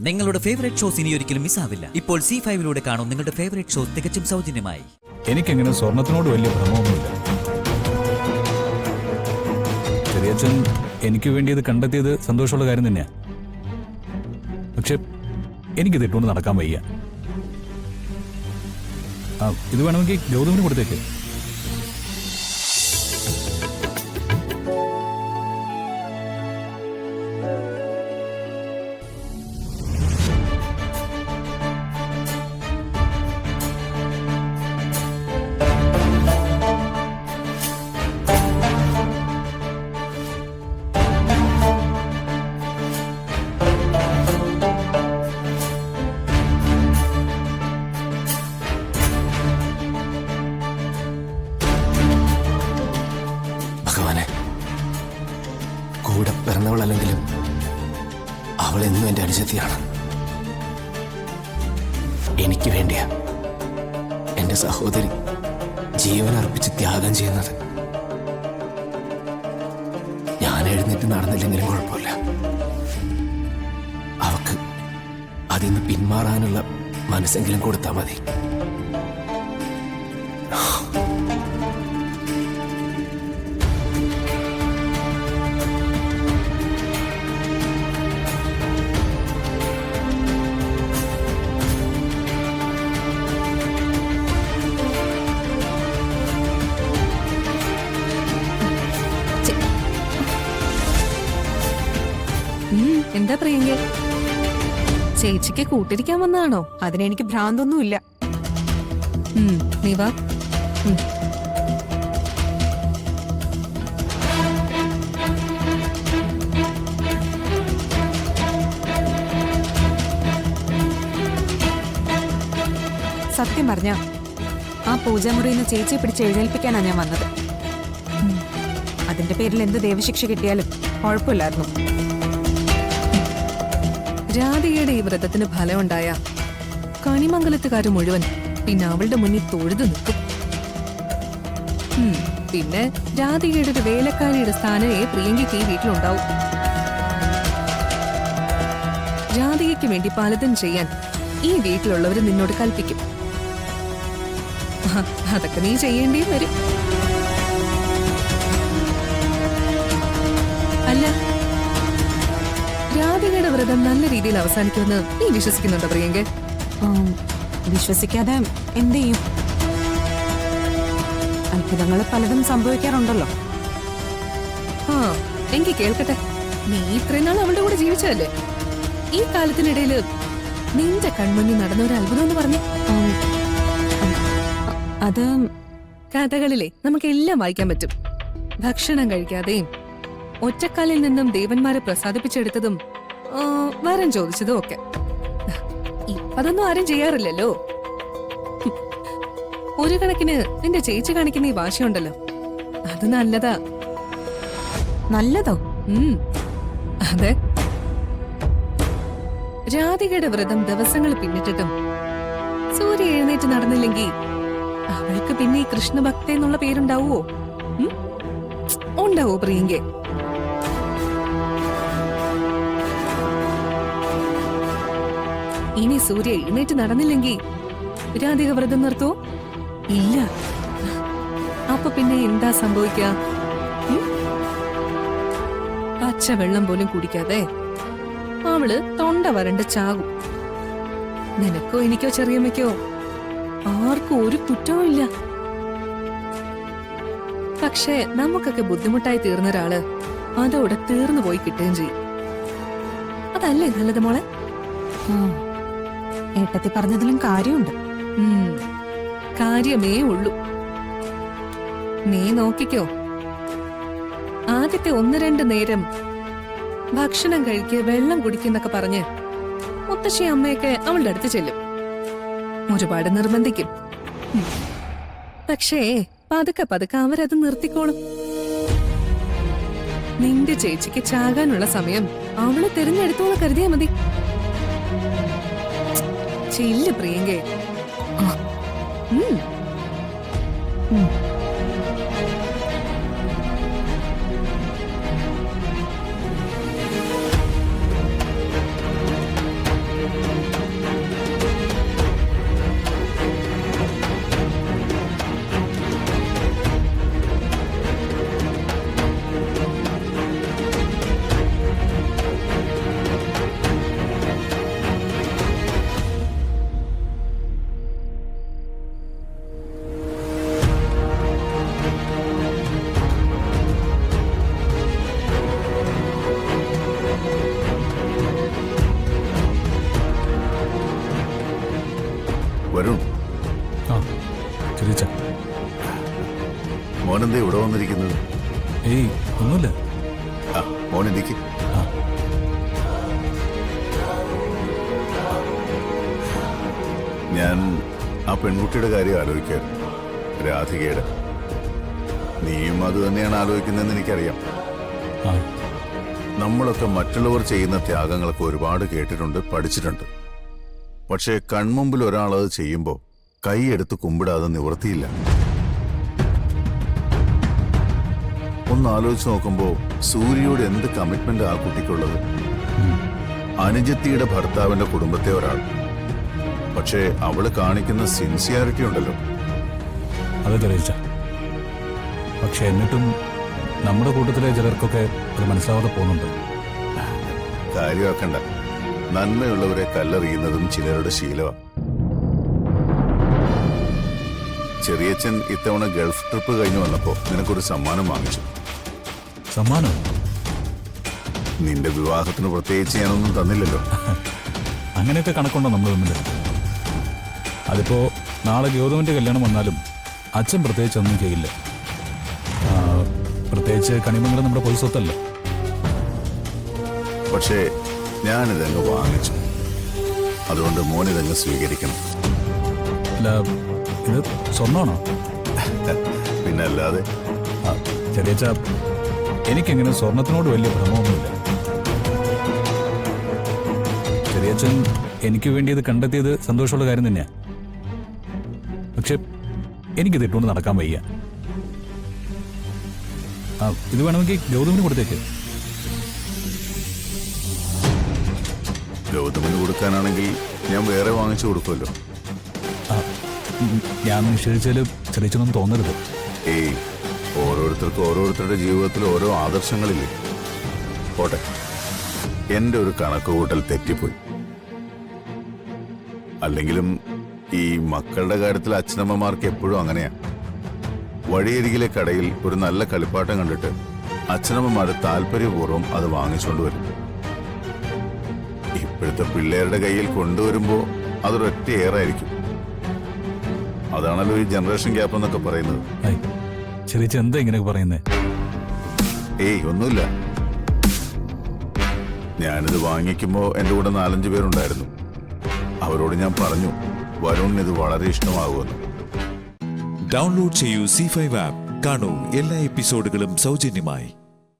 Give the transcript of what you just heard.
നിങ്ങളുടെ favourite shows ഇനി ഒരിക്കലും മിസ്സാവില്ല. ഇപ്പോൾ C5 കാണും നിങ്ങളുടെ ഫേവറേറ്റ് ഷോസ് തികച്ചും സൗജന്യമായി. എനിക്കെങ്ങനെ സ്വർണത്തിനോട് വലിയ ഭ്രമമൊന്നുമില്ല. ചെറിയച്ഛൻ എനിക്ക് വേണ്ടി ഇത് കണ്ടെത്തിയത് സന്തോഷമുള്ള കാര്യം തന്നെയാ. പക്ഷെ എനിക്കിത് ഇട്ടുകൊണ്ട് നടക്കാൻ വയ്യ. ഇത് വേണമെങ്കിൽ ഗൗതമിന് കൊടുത്തേക്ക്. കൂടെ പിറന്നവളല്ലെങ്കിലും അവൾ എന്നും എൻ്റെ അനുജത്തിയാണ്. എനിക്ക് വേണ്ടിയാ എൻ്റെ സഹോദരി ജീവൻ അർപ്പിച്ച് ത്യാഗം ചെയ്യുന്നത്. ഞാൻ എഴുന്നേറ്റ് നടന്നില്ലെങ്കിലും കുഴപ്പമില്ല. അവക്ക് അതിന്ന് പിന്മാറാനുള്ള മനസ്സെങ്കിലും കൊടുത്താൽ മതി. എന്താ പ്രിയങ്ക, ചേച്ചിക്ക് കൂട്ടിരിക്കാൻ വന്നതാണോ? അതിനെനിക്ക് ഭ്രാന്തൊന്നുമില്ല. നീ വാ. സത്യം പറഞ്ഞ ആ പൂജാമുറിയിൽ നിന്ന് ചേച്ചിയെ പിടിച്ച് എഴുന്നേൽപ്പിക്കാനാണ് ഞാൻ വന്നത്. അതിന്റെ പേരിൽ എന്ത് ദൈവശിക്ഷ കിട്ടിയാലും കുഴപ്പമില്ലായിരുന്നു. രാധികയുടെ ഈ വ്രതത്തിന് ഫലമുണ്ടായ കണിമംഗലത്തുകാര് മുഴുവൻ പിന്നെ അവളുടെ മുന്നിൽ തൊഴുതു നിൽക്കും. പിന്നെ രാധികയുടെ ഒരു വേലക്കാരിയുടെ സ്ഥാനമേ പ്രിയങ്കയ്ക്ക് ഈ വീട്ടിലുണ്ടാവും. രാധികയ്ക്ക് വേണ്ടി പലതും ചെയ്യാൻ ഈ വീട്ടിലുള്ളവര് നിന്നോട് കൽപ്പിക്കും. അതൊക്കെ നീ ചെയ്യേണ്ടി വരും. അല്ല, രാധികയുടെ വ്രതം നല്ല രീതിയിൽ അവസാനിക്കുമെന്ന് നീ വിശ്വസിക്കുന്നുണ്ടോ പ്രിയങ്ക? വിശ്വസിക്കാതെ എന്ത് ചെയ്യും? അത്ഭുതങ്ങൾ പലതും സംഭവിക്കാറുണ്ടല്ലോ. എനിക്ക് കേൾക്കട്ടെ. നീ ഇത്രയും നാൾ അവളുടെ കൂടെ ജീവിച്ചതല്ലേ? ഈ കാലത്തിനിടയില് നിന്റെ കൺമുന്നിൽ നടന്ന ഒരു അത്ഭുതം എന്ന് പറഞ്ഞു. അത് കഥകളിലെ നമുക്കെല്ലാം വായിക്കാൻ പറ്റും. ഭക്ഷണം കഴിക്കാതെയും ഒറ്റക്കാലിൽ നിന്നും ദേവന്മാരെ പ്രസാദിപ്പിച്ചെടുത്തതും വരം ചോദിച്ചതും ഒക്കെ. അതൊന്നും ആരും ചെയ്യാറില്ലല്ലോ. ഒരു കണക്കിന് നിന്റെ ചേച്ചി കാണിക്കുന്ന ഈ വാശിയുണ്ടല്ലോ, അത് നല്ലതാ. നല്ലതോ? അതെ. രാധികയുടെ വ്രതം ദിവസങ്ങൾ പിന്നിട്ടിട്ടും സൂര്യ എഴുന്നേറ്റ് നടന്നില്ലെങ്കിൽ അവൾക്ക് പിന്നെ ഈ കൃഷ്ണഭക്ത എന്നുള്ള പേരുണ്ടാവുമോ? ഉണ്ടാവോ പ്രിയങ്കെ? ഇനി സൂര്യ എഴുന്നേറ്റ് നടന്നില്ലെങ്കിൽ രാധിക വ്രതം നിർത്തോ? ഇല്ല. അപ്പൊ പിന്നെ എന്താ സംഭവിക്ക? പച്ച വെള്ളം പോലും കുടിക്കാതെ അവള് തൊണ്ട വരണ്ട് ചാകും. നിനക്കോ എനിക്കോ ചെറിയമ്മയ്ക്കോ ആർക്കും ഒരു കുറ്റവും ഇല്ല. പക്ഷേ നമുക്കൊക്കെ ബുദ്ധിമുട്ടായി തീർന്ന ഒരാള് അതോടെ തീർന്നു പോയി കിട്ടുകയും ചെയ്യും. അതല്ലേ നല്ലത് മോളെ? ഏട്ടത്തി പറഞ്ഞതിലും കാര്യമുണ്ട്. കാര്യമേ ഉള്ളൂ. നീ നോക്കിക്കോ, ആദ്യത്തെ 1-2 നേരം ഭക്ഷണം കഴിക്ക്, വെള്ളം കുടിക്കുന്നൊക്കെ പറഞ്ഞ് മുത്തശ്ശി അമ്മയൊക്കെ അവളുടെ അടുത്ത് ചെല്ലും, ഒരുപാട് നിർബന്ധിക്കും. പക്ഷേ പതുക്കെ പതുക്കെ അവരത് നിർത്തിക്കോളും. നിന്റെ ചേച്ചിക്ക് ചാകാനുള്ള സമയം അവള് തിരഞ്ഞെടുത്തോന്ന് കരുതിയാ മതി. ചെല്ല് പ്രിയങ്കേ. വരുൺ, ആ ചെറിയച്ച. മോനെന്താ ഇവിടെ വന്നിരിക്കുന്നത്? ഏയ് ഒന്നുമില്ല. ആ മോനിരിക്ക്. ആ ഞാൻ ആ പെൺകുട്ടിയുടെ കാര്യം ആലോചിക്കായിരുന്നു, രാധികയുടെ. നീയും അത് തന്നെയാണ് ആലോചിക്കുന്നതെന്ന് എനിക്കറിയാം. ആ നമ്മളൊക്കെ മറ്റുള്ളവർ ചെയ്യുന്ന ത്യാഗങ്ങളൊക്കെ ഒരുപാട് കേട്ടിട്ടുണ്ട്, പഠിച്ചിട്ടുണ്ട്. പക്ഷേ കൺമുമ്പിൽ ഒരാളത് ചെയ്യുമ്പോൾ കൈയെടുത്ത് കുമ്പിടാതെ നിവൃത്തിയില്ല. ഒന്ന് ആലോചിച്ച് നോക്കുമ്പോൾ സൂര്യയോട് എന്ത് കമ്മിറ്റ്മെന്റ് ആ കുട്ടിക്കുള്ളത്. അനുജത്തിയുടെ ഭർത്താവിന്റെ കുടുംബത്തെ ഒരാൾ, പക്ഷേ അവള് കാണിക്കുന്ന സിൻസിയാരിറ്റി ഉണ്ടല്ലോ. അത് ചെറിയച്ച. പക്ഷെ എന്നിട്ടും നമ്മുടെ കൂട്ടത്തിലെ ചിലർക്കൊക്കെ അത് മനസ്സിലാവാതെ പോകുന്നുണ്ട്. കാര്യമാക്കണ്ട, നന്മയുള്ളവരെ കല്ലെറിയുന്നതും ചിലരുടെ ശീലമാണ്. ചെറിയച്ഛൻ ഇത്തവണ ഗൾഫ് ട്രിപ്പ് കഴിഞ്ഞു വന്നപ്പോ നിനക്കൊരു സമ്മാനം വാങ്ങിച്ചു. സമ്മാനം? നിന്റെ വിവാഹത്തിന് പ്രത്യേകിച്ച് ഞാനൊന്നും തന്നില്ലല്ലോ. അങ്ങനെയൊക്കെ കണക്കുണ്ടോ നമ്മൾ തമ്മിൽ? അതിപ്പോ നാളെ ഗൗതമന്റെ കല്യാണം വന്നാലും അച്ഛൻ പ്രത്യേകിച്ച് ഒന്നും ചെയ്യില്ല. പ്രത്യേകിച്ച് കണിമംഗലം നമ്മുടെ പൊതു സ്വത്തല്ല. പക്ഷേ ഞാനിതങ്ങ് വാങ്ങിച്ചു, അതുകൊണ്ട് മോനിതങ്ങ് സ്വീകരിക്കണം. അല്ല, ഇത് സ്വർണ്ണമാണോ? പിന്നല്ലാതെ. ചെറിയച്ച, എനിക്കെങ്ങനെ സ്വർണത്തിനോട് വലിയ ഭ്രമമൊന്നുമില്ല. ചെറിയച്ഛൻ എനിക്ക് വേണ്ടി ഇത് കണ്ടെത്തിയത് സന്തോഷമുള്ള കാര്യം തന്നെയാ. പക്ഷെ എനിക്കിത് ഇട്ടുകൊണ്ട് നടക്കാൻ വയ്യ. ഇത് വേണമെങ്കിൽ ഗൗതമിന് കൊടുത്തേക്ക്. ഗൗതമിന് കൊടുക്കാനാണെങ്കിൽ ഞാൻ വേറെ വാങ്ങിച്ചു കൊടുക്കുമല്ലോ. ഞാൻ നിഷേധിച്ചാൽ ചെറിയച്ഛനൊന്നും തോന്നരുത്. ഏയ്, ഓരോരുത്തർക്കും ഓരോരുത്തരുടെ ജീവിതത്തിൽ ഓരോ ആദർശങ്ങളില്ലേ. പോട്ടെ, എന്റെ ഒരു കണക്കുകൂട്ടൽ തെറ്റിപ്പോയി. അല്ലെങ്കിലും ഈ മക്കളുടെ കാര്യത്തിൽ അച്ഛനമ്മമാർക്ക് എപ്പോഴും അങ്ങനെയാ. വഴിയരികിലെ കടയിൽ ഒരു നല്ല കളിപ്പാട്ടം കണ്ടിട്ട് അച്ഛനമ്മമാര് താല്പര്യപൂർവ്വം അത് വാങ്ങിച്ചുകൊണ്ട് വരും. ഇപ്പോഴത്തെ പിള്ളേരുടെ കയ്യിൽ കൊണ്ടുവരുമ്പോൾ അതൊരൊറ്റ ഏറായിരിക്കും. അതാണല്ലോ ഈ ജനറേഷൻ ഗ്യാപ്പ് എന്നൊക്കെ പറയുന്നത്. ചെറിയച്ഛ എന്താ ഇങ്ങനെയൊക്കെ പറയുന്നേ? ഏയ് ഒന്നുമില്ല. ഞാനിത് വാങ്ങിക്കുമ്പോൾ എൻ്റെ കൂടെ 4-5 പേരുണ്ടായിരുന്നു. അവരോട് ഞാൻ പറഞ്ഞു വരുണിന് ഇത് വളരെ ഇഷ്ടമാകുമെന്ന്. ഡൗൺലോഡ് ചെയ്യൂ C5 ആപ്പ്. കാണൂ എല്ലാ എപ്പിസോഡുകളും സൗജന്യമായി.